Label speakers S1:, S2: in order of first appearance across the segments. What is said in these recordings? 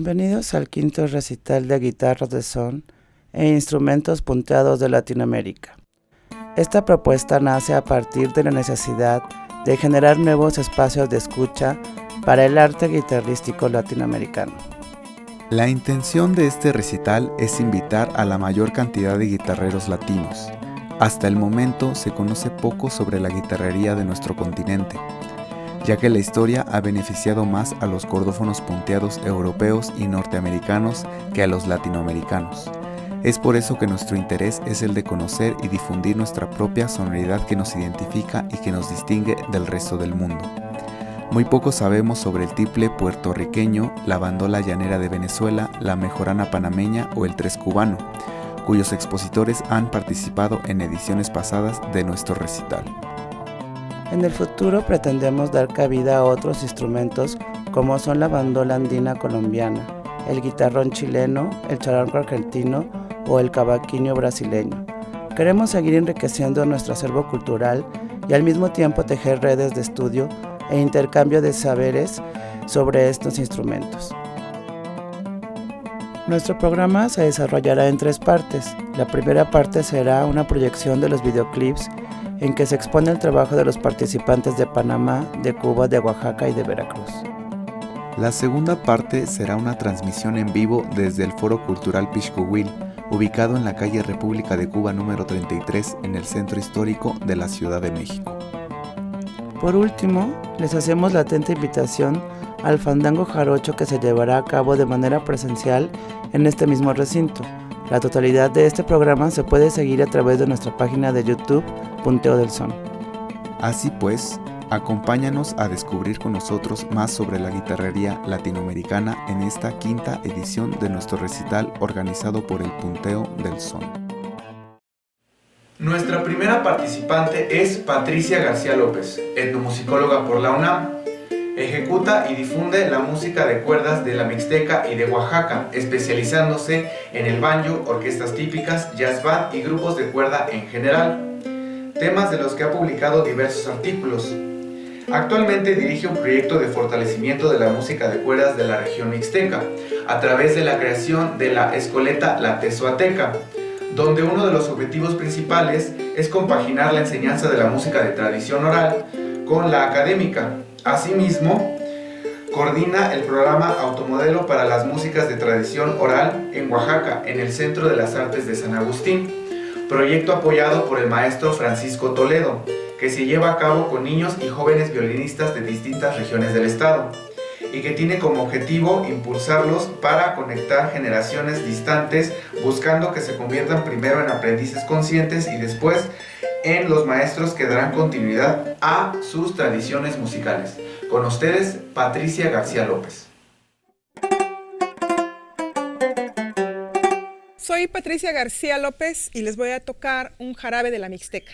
S1: Bienvenidos al quinto recital de guitarras de son e instrumentos punteados de Latinoamérica. Esta propuesta nace a partir de la necesidad de generar nuevos espacios de escucha para el arte guitarrístico latinoamericano.
S2: La intención de este recital es invitar a la mayor cantidad de guitarreros latinos. Hasta el momento se conoce poco sobre la guitarrería de nuestro continente, ya que la historia ha beneficiado más a los cordófonos punteados europeos y norteamericanos que a los latinoamericanos. Es por eso que nuestro interés es el de conocer y difundir nuestra propia sonoridad que nos identifica y que nos distingue del resto del mundo. Muy poco sabemos sobre el tiple puertorriqueño, la bandola llanera de Venezuela, la mejorana panameña o el tres cubano, cuyos expositores han participado en ediciones pasadas de nuestro recital.
S1: En el futuro pretendemos dar cabida a otros instrumentos como son la bandola andina colombiana, el guitarrón chileno, el charango argentino o el cavaquinho brasileño. Queremos seguir enriqueciendo nuestro acervo cultural y al mismo tiempo tejer redes de estudio e intercambio de saberes sobre estos instrumentos. Nuestro programa se desarrollará en 3 partes. La primera parte será una proyección de los videoclips en que se expone el trabajo de los participantes de Panamá, de Cuba, de Oaxaca y de Veracruz.
S2: La segunda parte será una transmisión en vivo desde el Foro Cultural Pixcohuil, ubicado en la calle República de Cuba número 33 en el centro histórico de la Ciudad de México.
S1: Por último, les hacemos la atenta invitación al fandango jarocho que se llevará a cabo de manera presencial en este mismo recinto. La totalidad de este programa se puede seguir a través de nuestra página de YouTube, Punteo del Son.
S2: Así pues, acompáñanos a descubrir con nosotros más sobre la guitarrería latinoamericana en esta quinta edición de nuestro recital organizado por el Punteo del Son.
S3: Nuestra primera participante es Patricia García López, etnomusicóloga por la UNAM. Ejecuta y difunde la música de cuerdas de la Mixteca y de Oaxaca, especializándose en el banjo, orquestas típicas, jazz band y grupos de cuerda en general, temas de los que ha publicado diversos artículos. Actualmente dirige un proyecto de fortalecimiento de la música de cuerdas de la región Mixteca, a través de la creación de la Escoleta La Tezoateca, donde uno de los objetivos principales es compaginar la enseñanza de la música de tradición oral con la académica. Asimismo, coordina el programa Automodelo para las músicas de tradición oral en Oaxaca, en el Centro de las Artes de San Agustín, proyecto apoyado por el maestro Francisco Toledo, que se lleva a cabo con niños y jóvenes violinistas de distintas regiones del estado, y que tiene como objetivo impulsarlos para conectar generaciones distantes, buscando que se conviertan primero en aprendices conscientes y después en los maestros que darán continuidad a sus tradiciones musicales. Con ustedes, Patricia García López.
S4: Soy Patricia García López y les voy a tocar un jarabe de la Mixteca.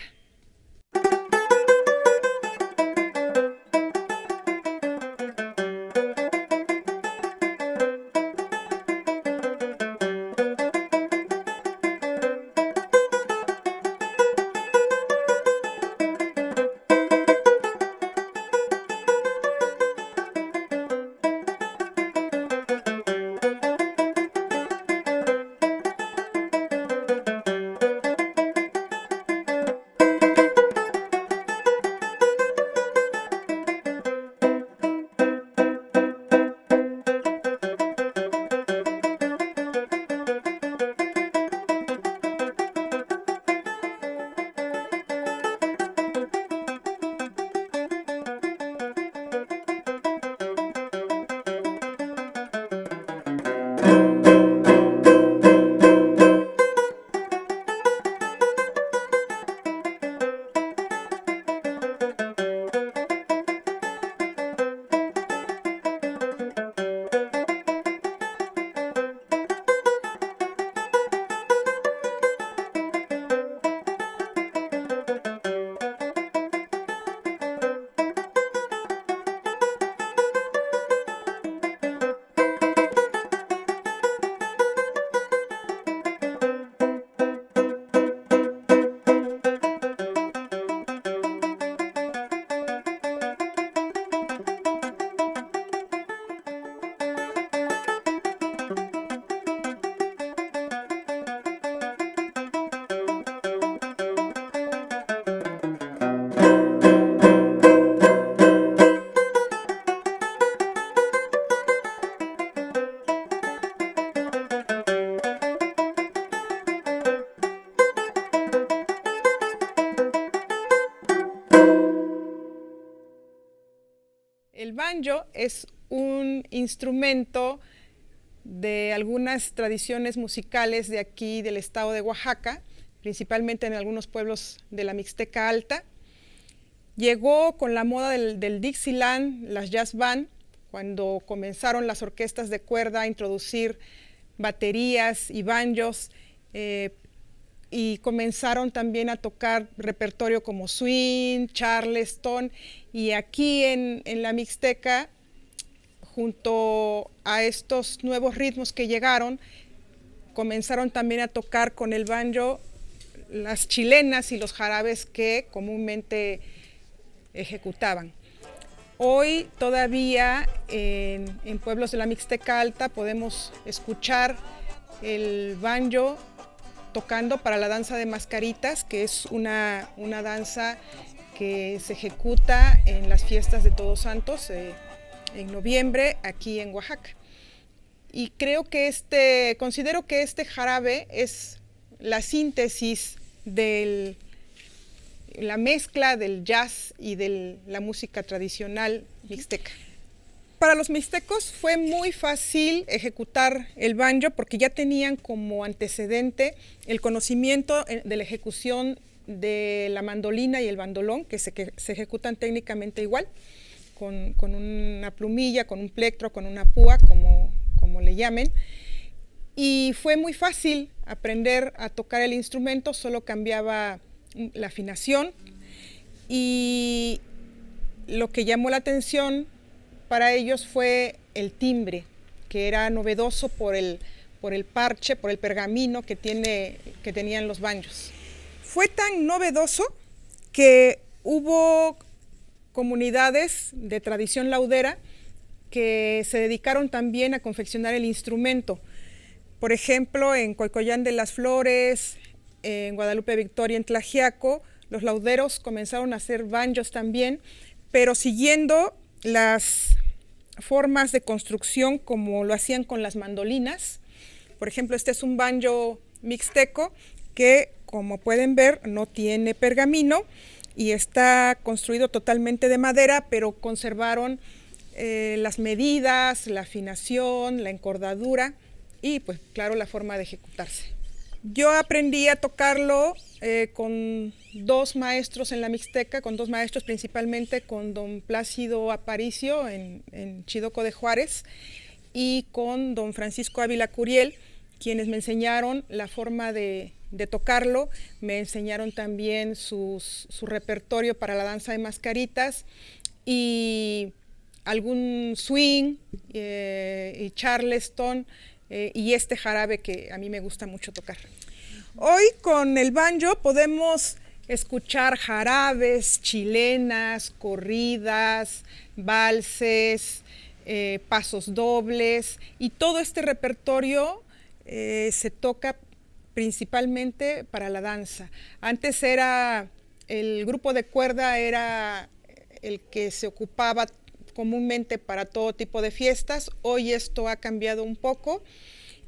S4: banjo es un instrumento de algunas tradiciones musicales de aquí del estado de Oaxaca, principalmente en algunos pueblos de la Mixteca Alta. Llegó con la moda del Dixieland, las jazz band, cuando comenzaron las orquestas de cuerda a introducir baterías y banjos, y comenzaron también a tocar repertorio como swing, charleston, y aquí en la Mixteca, junto a estos nuevos ritmos que llegaron, comenzaron también a tocar con el banjo las chilenas y los jarabes que comúnmente ejecutaban. Hoy todavía en pueblos de la Mixteca Alta podemos escuchar el banjo tocando para la danza de mascaritas, que es una danza que se ejecuta en las fiestas de Todos Santos en noviembre aquí en Oaxaca. Y considero que este jarabe es la síntesis de la mezcla del jazz y de la música tradicional mixteca. Para los mixtecos fue muy fácil ejecutar el banjo porque ya tenían como antecedente el conocimiento de la ejecución de la mandolina y el bandolón, que se ejecutan técnicamente igual, con una plumilla, con un plectro, con una púa, como le llamen. Y fue muy fácil aprender a tocar el instrumento, solo cambiaba la afinación, y lo que llamó la atención para ellos fue el timbre, que era novedoso por el parche, por el pergamino que tenían los banjos. Fue tan novedoso que hubo comunidades de tradición laudera que se dedicaron también a confeccionar el instrumento. Por ejemplo, en Coicoyán de las Flores, en Guadalupe Victoria, en Tlaxiaco, los lauderos comenzaron a hacer banjos también, pero siguiendo las formas de construcción como lo hacían con las mandolinas. Por ejemplo, este es un banjo mixteco que, como pueden ver, no tiene pergamino y está construido totalmente de madera, pero conservaron las medidas, la afinación, la encordadura y, pues, claro, la forma de ejecutarse. Yo aprendí a tocarlo con dos maestros en la Mixteca, con dos maestros principalmente, con don Plácido Aparicio en Chidoco de Juárez y con don Francisco Ávila Curiel, quienes me enseñaron la forma de tocarlo, me enseñaron también su repertorio para la danza de mascaritas y algún swing y charleston, y este jarabe que a mí me gusta mucho tocar. Hoy con el banjo podemos escuchar jarabes, chilenas, corridas, valses, pasos dobles, y todo este repertorio se toca principalmente para la danza. Antes el grupo de cuerda era el que se ocupaba comúnmente para todo tipo de fiestas. Hoy esto ha cambiado un poco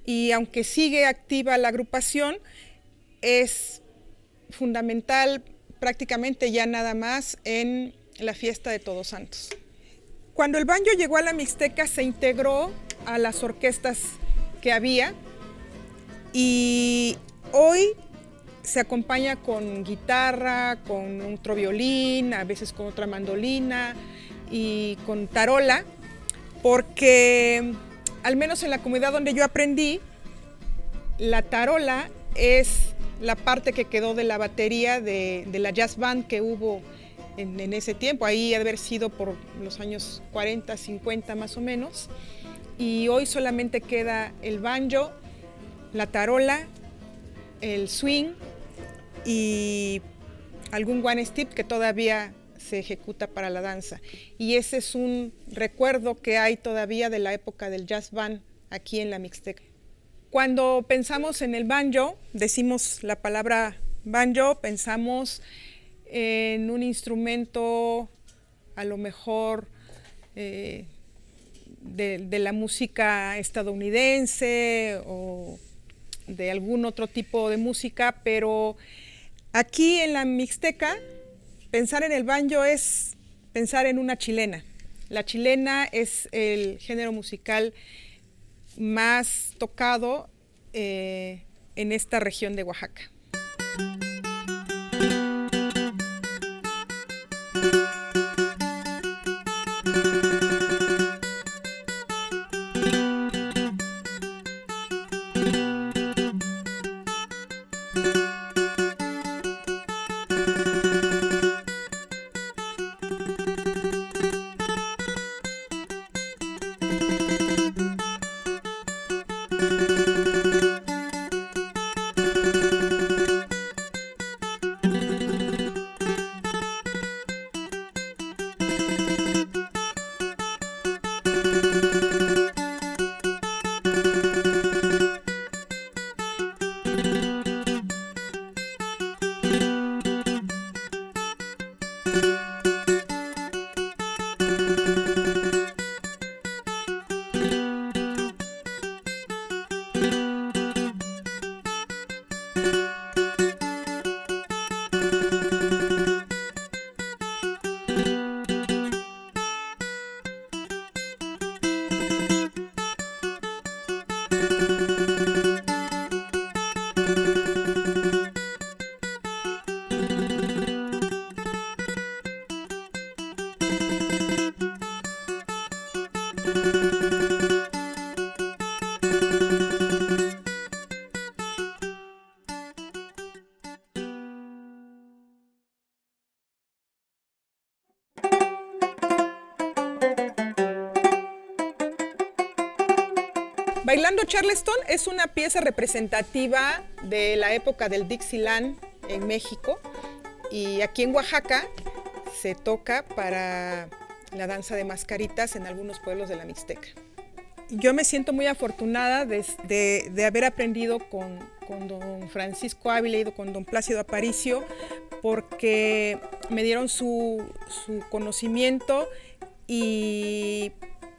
S4: y aunque sigue activa la agrupación, es fundamental prácticamente ya nada más en la fiesta de Todos Santos. Cuando el banjo llegó a la Mixteca se integró a las orquestas que había y hoy se acompaña con guitarra, con otro violín, a veces con otra mandolina y con tarola, porque al menos en la comunidad donde yo aprendí, la tarola es la parte que quedó de la batería de la jazz band que hubo en ese tiempo. Ahí ha de haber sido por los años 40, 50 más o menos, y hoy solamente queda el banjo, la tarola, el swing y algún one step que todavía se ejecuta para la danza, y ese es un recuerdo que hay todavía de la época del jazz band aquí en la Mixteca. Cuando pensamos en el banjo, decimos la palabra banjo, pensamos en un instrumento a lo mejor de la música estadounidense o de algún otro tipo de música, pero aquí en la Mixteca pensar en el banjo es pensar en una chilena. La chilena es el género musical más tocado en esta región de Oaxaca. Bailando Charleston es una pieza representativa de la época del Dixieland en México, y aquí en Oaxaca se toca para la danza de mascaritas en algunos pueblos de la Mixteca. Yo me siento muy afortunada de haber aprendido con don Francisco Ávila y con don Plácido Aparicio, porque me dieron su conocimiento, y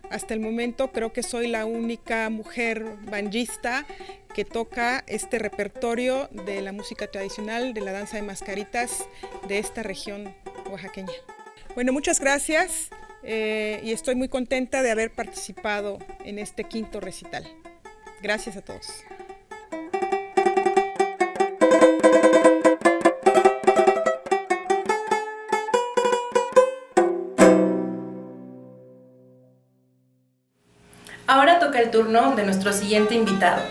S4: hasta el momento creo que soy la única mujer banjista que toca este repertorio de la música tradicional de la danza de mascaritas de esta región oaxaqueña. Bueno, muchas gracias y estoy muy contenta de haber participado en este quinto recital. Gracias a todos.
S5: Ahora toca el turno de nuestro siguiente invitado,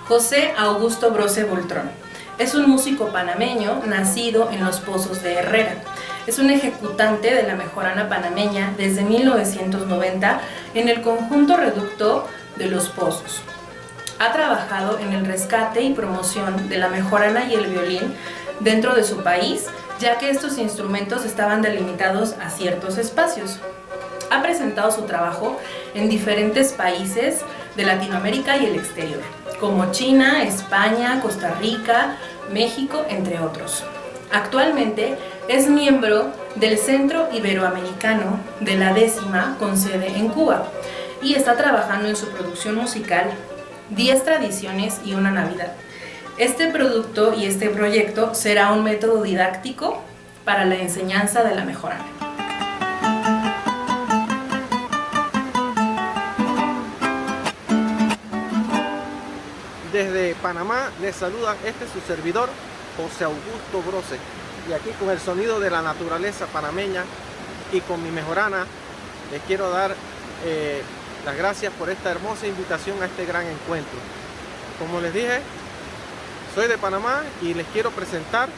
S5: José Augusto Brose Boltrón. Es un músico panameño nacido en Los Pozos de Herrera. Es un ejecutante de la mejorana panameña desde 1990 en el conjunto reducto de Los Pozos. Ha trabajado en el rescate y promoción de la mejorana y el violín dentro de su país, ya que estos instrumentos estaban delimitados a ciertos espacios. Ha presentado su trabajo en diferentes países de Latinoamérica y el exterior, como China, España, Costa Rica, México, entre otros. Actualmente es miembro del Centro Iberoamericano de la 10ª, con sede en Cuba, y está trabajando en su producción musical 10 tradiciones y una Navidad. Este producto y este proyecto será un método didáctico para la enseñanza de la mejorana.
S6: Desde Panamá les saluda su servidor, José Augusto Brose, y aquí con el sonido de la naturaleza panameña y con mi mejorana les quiero dar las gracias por esta hermosa invitación a este gran encuentro. Como les dije, soy de Panamá y les quiero presentar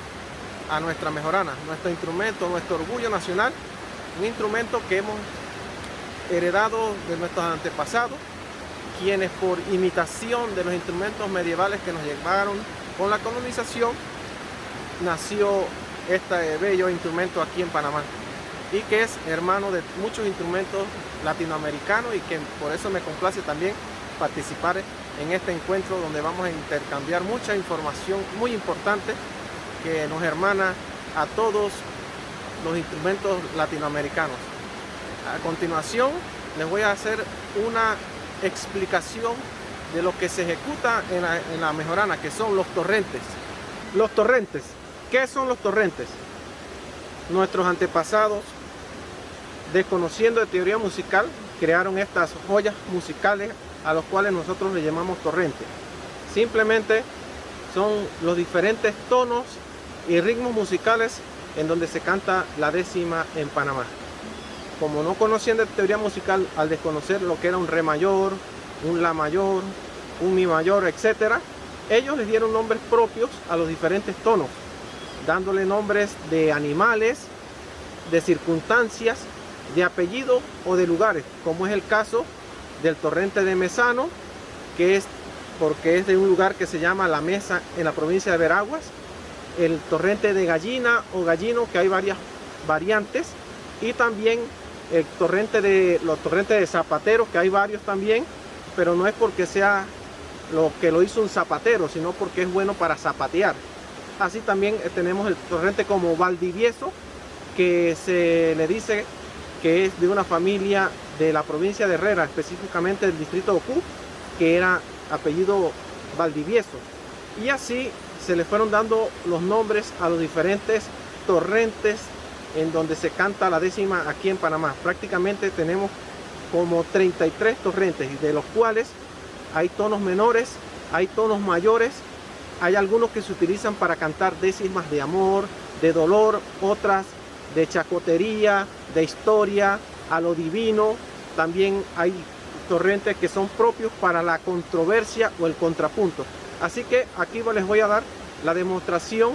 S6: a nuestra mejorana, nuestro instrumento, nuestro orgullo nacional, un instrumento que hemos heredado de nuestros antepasados, quienes por imitación de los instrumentos medievales que nos llegaron con la colonización, nació este bello instrumento aquí en Panamá, y que es hermano de muchos instrumentos latinoamericanos, y que por eso me complace también participar en este encuentro donde vamos a intercambiar mucha información muy importante que nos hermana a todos los instrumentos latinoamericanos. A continuación les voy a hacer una explicación de lo que se ejecuta en la mejorana, que son los torrentes. Los torrentes, ¿qué son los torrentes? Nuestros antepasados desconociendo de teoría musical, crearon estas joyas musicales a los cuales nosotros le llamamos torrente. Simplemente son los diferentes tonos y ritmos musicales en donde se canta la décima en Panamá. Como no conocían de teoría musical, al desconocer lo que era un re mayor, un la mayor, un mi mayor, etc., ellos les dieron nombres propios a los diferentes tonos, dándole nombres de animales, de circunstancias, de apellidos o de lugares, como es el caso del torrente de Mesano, que es porque es de un lugar que se llama La Mesa en la provincia de Veraguas, el torrente de Gallina o Gallino, que hay varias variantes, y también los torrentes de Zapatero, que hay varios también, pero no es porque sea lo que lo hizo un zapatero, sino porque es bueno para zapatear. Así también tenemos el torrente como Valdivieso, que se le dice que es de una familia de la provincia de Herrera, específicamente del distrito de Ocú, que era apellido Valdivieso. Y así se le fueron dando los nombres a los diferentes torrentes en donde se canta la décima aquí en Panamá. Prácticamente tenemos como 33 torrentes, de los cuales hay tonos menores, hay tonos mayores, hay algunos que se utilizan para cantar décimas de amor, de dolor, otras de chacotería, de historia, a lo divino. También hay torrentes que son propios para la controversia o el contrapunto. Así que aquí les voy a dar la demostración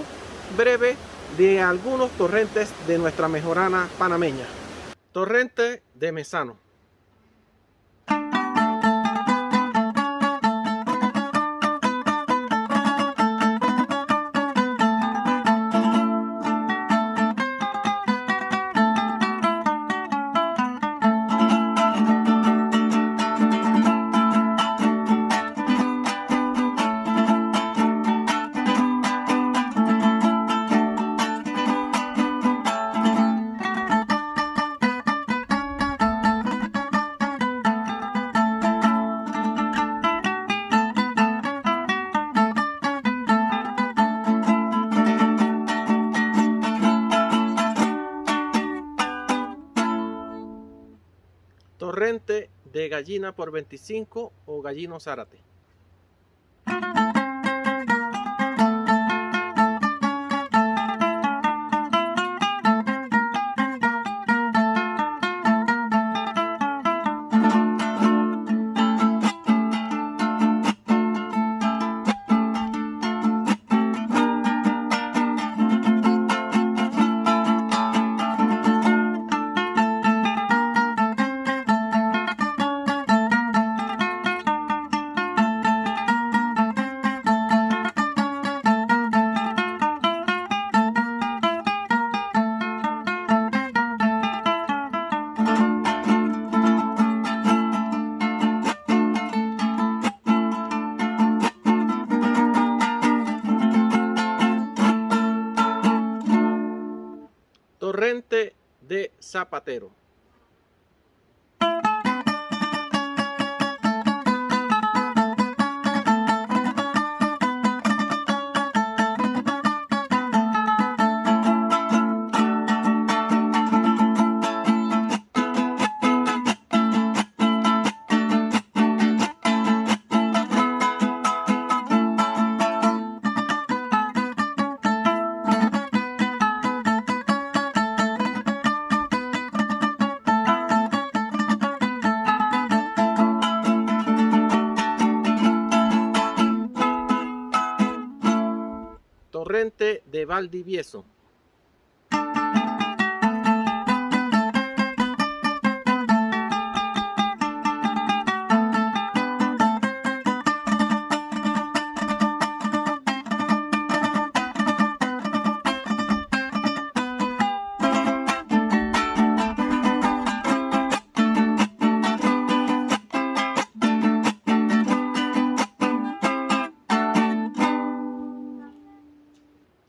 S6: breve de algunos torrentes de nuestra mejorana panameña. Torrente de Mesano. Torrente de Gallina por 25 o Gallino Zárate. Torrente de Zapatero. Torrente de Valdivieso.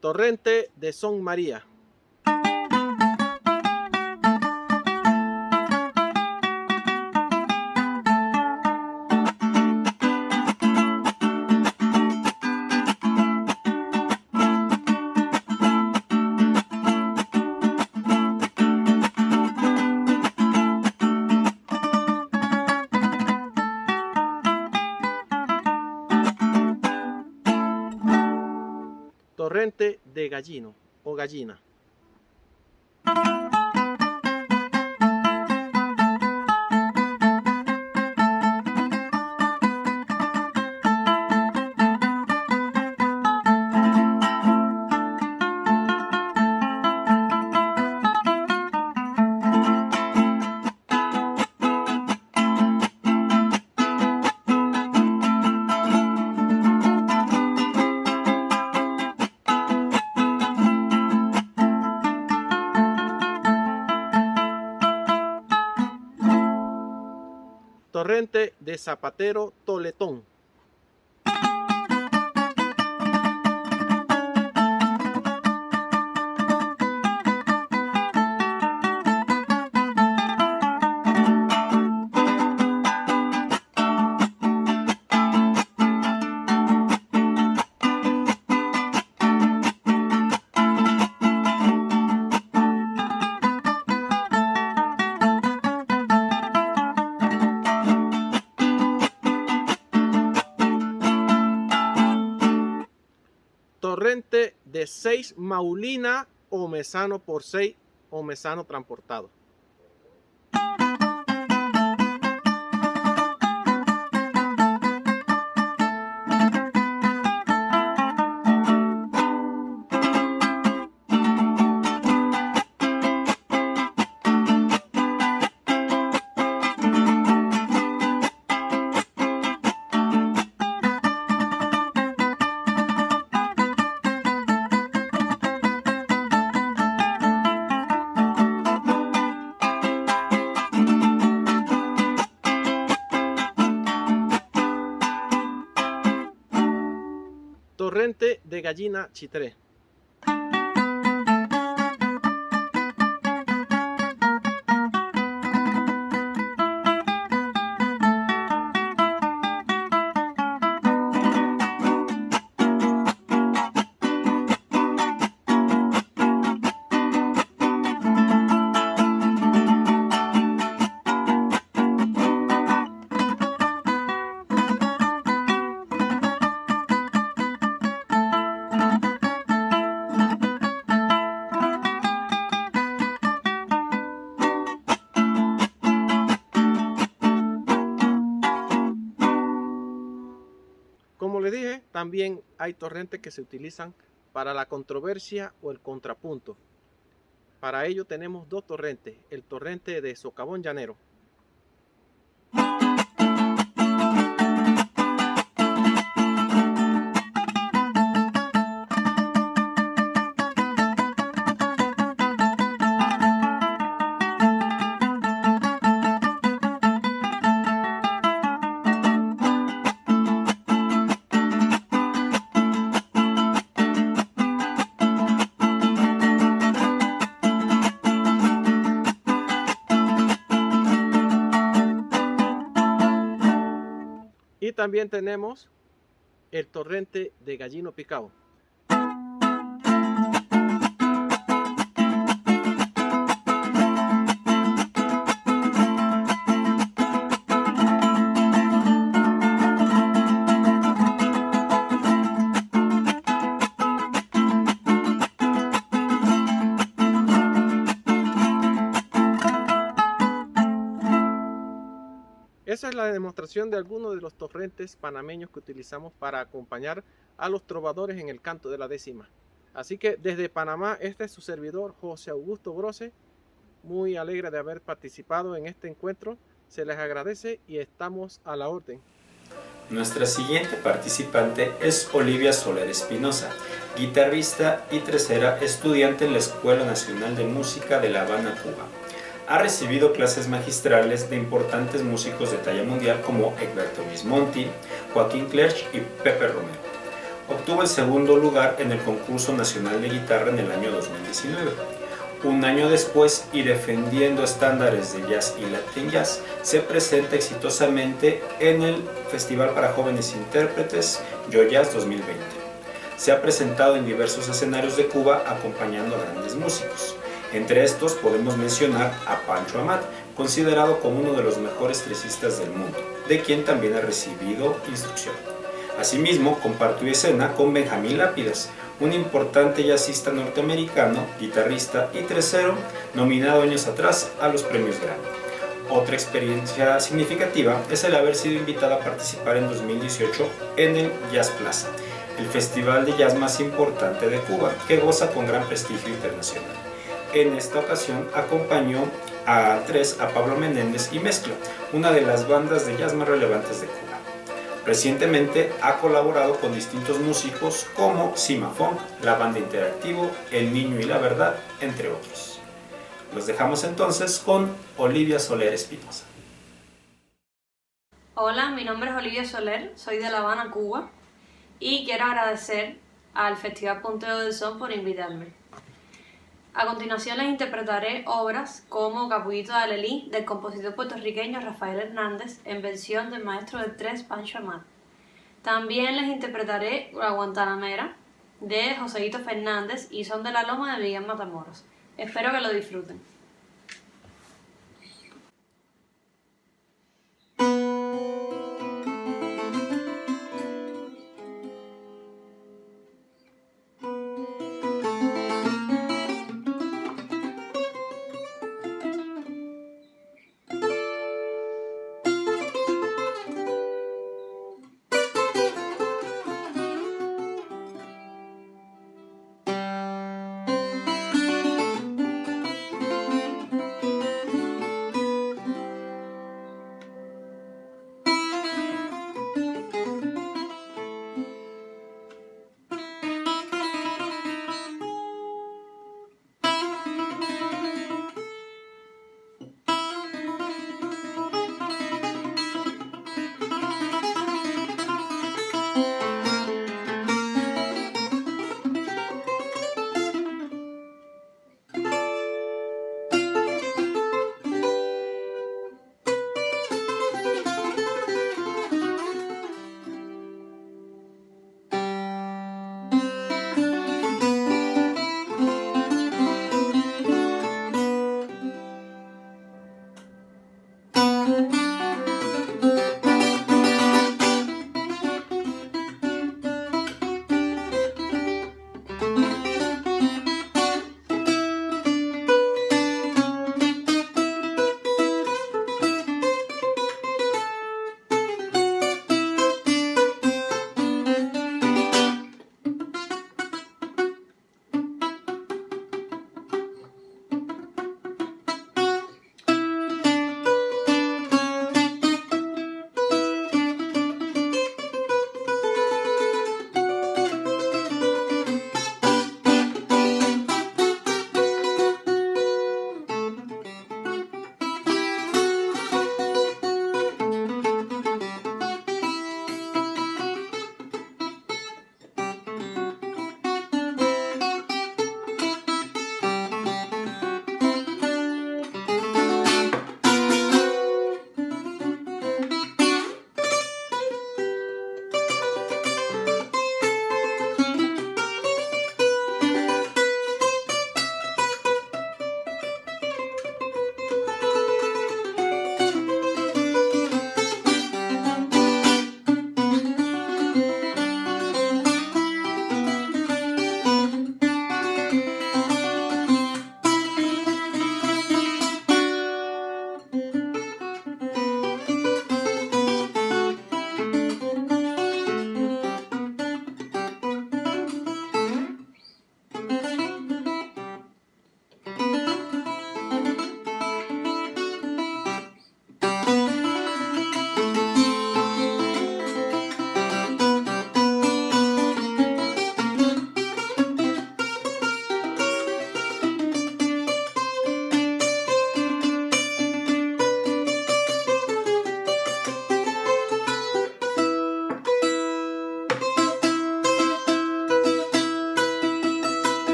S6: Torrente de Son María. de gallino o gallina. Torrente de zapatero toletón. Torrente de 6 maulina o mesano por 6 o mesano transportado. Torrente de gallina chitré. Como les dije, también hay torrentes que se utilizan para la controversia o el contrapunto. Para ello tenemos dos torrentes, el torrente de socavón llanero. Y también tenemos el torrente de gallino picado. Esa es la demostración de algunos de los torrentes panameños que utilizamos para acompañar a los trovadores en el canto de la décima. Así que desde Panamá, este es su servidor José Augusto Brose, muy alegre de haber participado en este encuentro. Se les agradece y estamos a la orden.
S7: Nuestra siguiente participante es Olivia Soler Espinosa, guitarrista y tercera estudiante en la Escuela Nacional de Música de La Habana, Cuba. Ha recibido clases magistrales de importantes músicos de talla mundial como Egberto Gismonti, Joaquín Clerch y Pepe Romero. Obtuvo el segundo lugar en el Concurso Nacional de Guitarra en el año 2019. Un año después, y defendiendo estándares de jazz y latin jazz, se presenta exitosamente en el Festival para Jóvenes Intérpretes Yo Jazz 2020. Se ha presentado en diversos escenarios de Cuba acompañando a grandes músicos. Entre estos podemos mencionar a Pancho Amat, considerado como uno de los mejores tresistas del mundo, de quien también ha recibido instrucción. Asimismo, compartió escena con Benjamín Lápidas, un importante jazzista norteamericano, guitarrista y trecero, nominado años atrás a los premios Grammy. Otra experiencia significativa es el haber sido invitada a participar en 2018 en el Jazz Plaza, el festival de jazz más importante de Cuba, que goza con gran prestigio internacional. En esta ocasión acompañó a Pablo Menéndez y Mezcla, una de las bandas de jazz más relevantes de Cuba. Recientemente ha colaborado con distintos músicos como Cima Funk, la banda Interactivo, El Niño y la Verdad, entre otros. Los dejamos entonces con Olivia Soler Espinosa.
S8: Hola, mi nombre es Olivia Soler, soy de La Habana, Cuba, y quiero agradecer al Festival Punteo del Son por invitarme. A continuación les interpretaré obras como Capullito de Alelí, del compositor puertorriqueño Rafael Hernández, en versión del maestro del tres Pancho Amat. También les interpretaré La Guantanamera, de Joséito Fernández y Son de la Loma, de Miguel Matamoros. Espero que lo disfruten.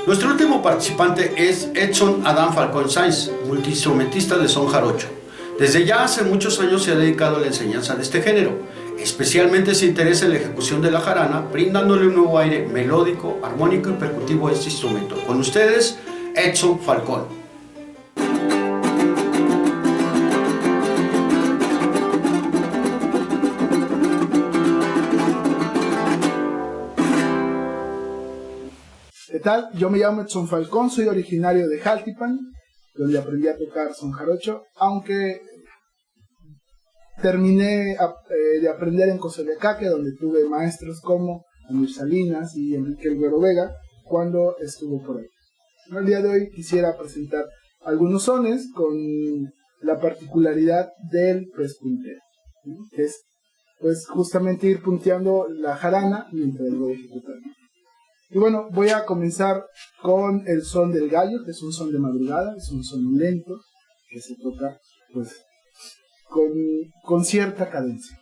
S9: Nuestro último participante es Edson Adán Falcón Sainz, multiinstrumentista de son jarocho. Desde ya hace muchos años se ha dedicado a la enseñanza de este género. Especialmente se interesa en la ejecución de la jarana, brindándole un nuevo aire melódico, armónico y percutivo a este instrumento. Con ustedes, Edson Falcón.
S10: ¿Qué tal? Yo me llamo Edson Falcón, soy originario de Jaltipan, donde aprendí a tocar son jarocho, aunque terminé de aprender en Cosoleacaque, donde tuve maestros como Amir Salinas y Enrique El Güero Vega, cuando estuvo por ahí. El día de hoy quisiera presentar algunos sones con la particularidad del pespunteo, ¿no? Que es pues justamente ir punteando la jarana mientras voy ejecutando. Y bueno, voy a comenzar con el son del gallo, que es un son de madrugada, es un son lento, que se toca pues con cierta cadencia.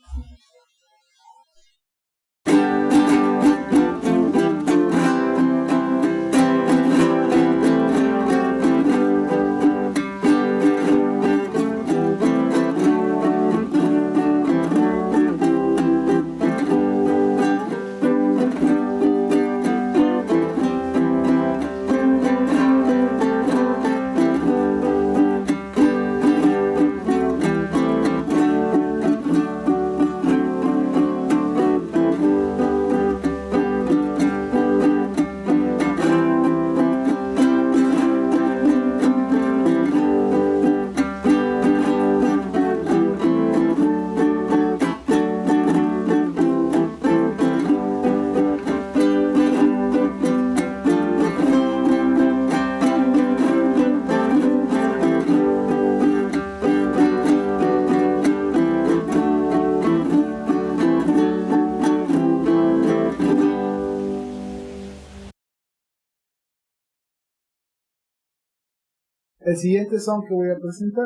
S10: El siguiente son que voy a presentar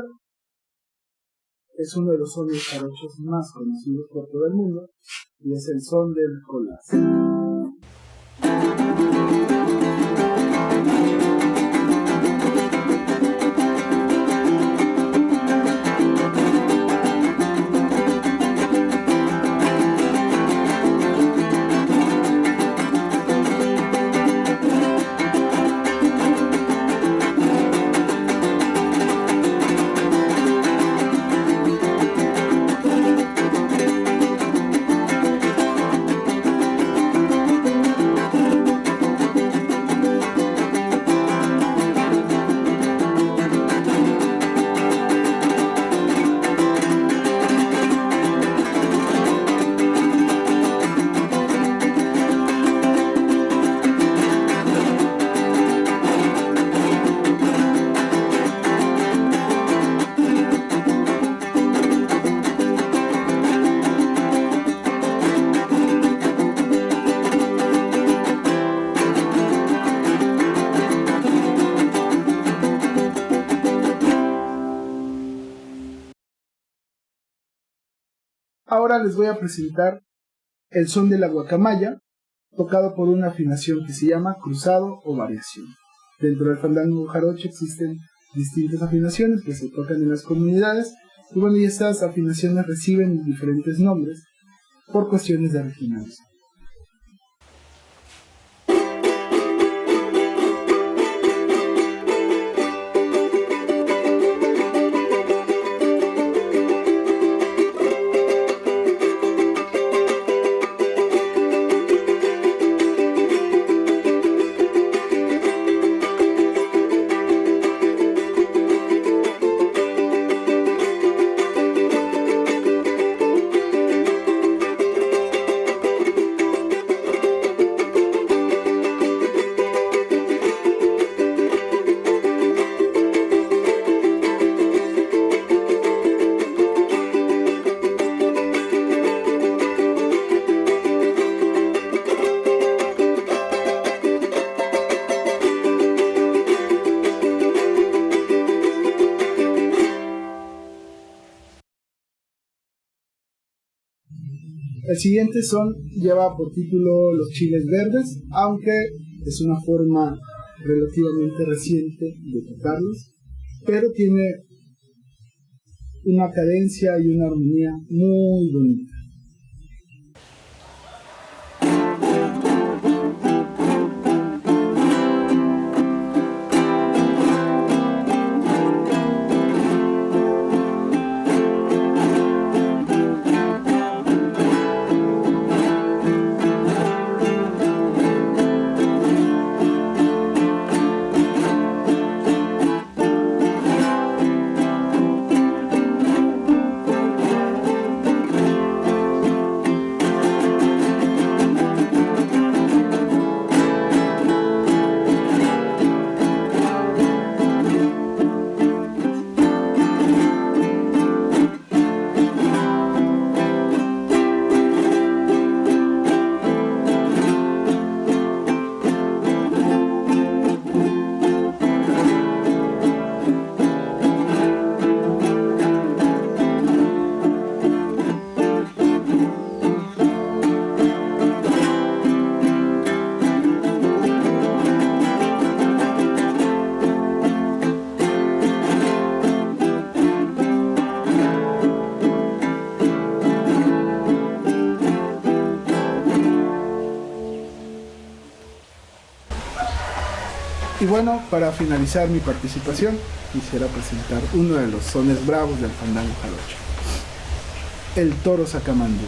S10: es uno de los sones jarochos más conocidos por todo el mundo y es el son del colás. Ahora les voy a presentar el son de la guacamaya, tocado por una afinación que se llama cruzado o variación. Dentro del fandango jarocho existen distintas afinaciones que se tocan en las comunidades, y bueno, y estas afinaciones reciben diferentes nombres por cuestiones de regionalización. El siguiente son lleva por título Los Chiles Verdes, aunque es una forma relativamente reciente de tocarlos, pero tiene una cadencia y una armonía muy bonita. Y bueno, para finalizar mi participación, quisiera presentar uno de los sones bravos del fandango jarocho, el toro sacamandú.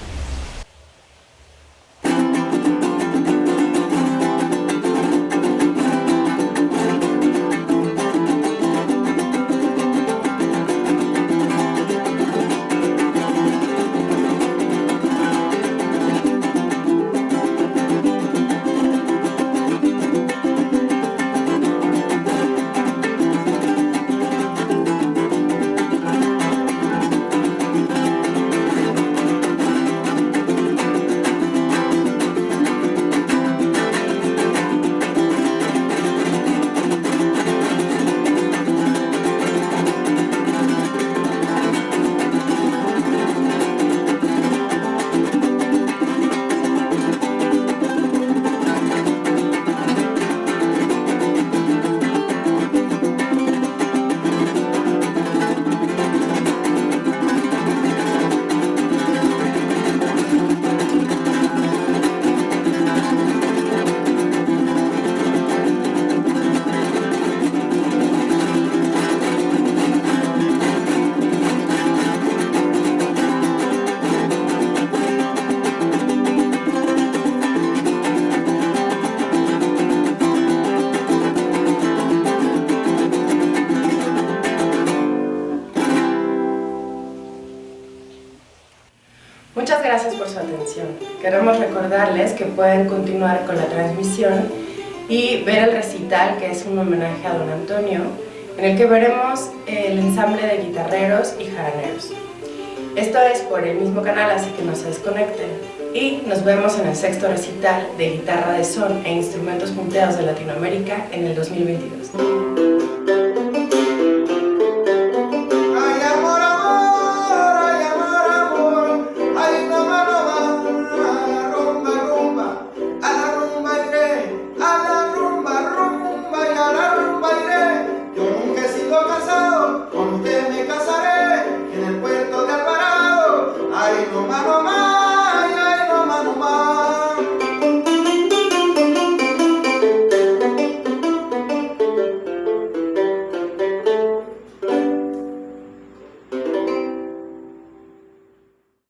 S5: Muchas gracias por su atención. Queremos recordarles que pueden continuar con la transmisión y ver el recital, que es un homenaje a Don Antonio, en el que veremos el ensamble de guitarreros y jaraneros. Esto es por el mismo canal, así que no se desconecten. Y nos vemos en el 6º recital de guitarra de son e instrumentos punteados de Latinoamérica en el 2022.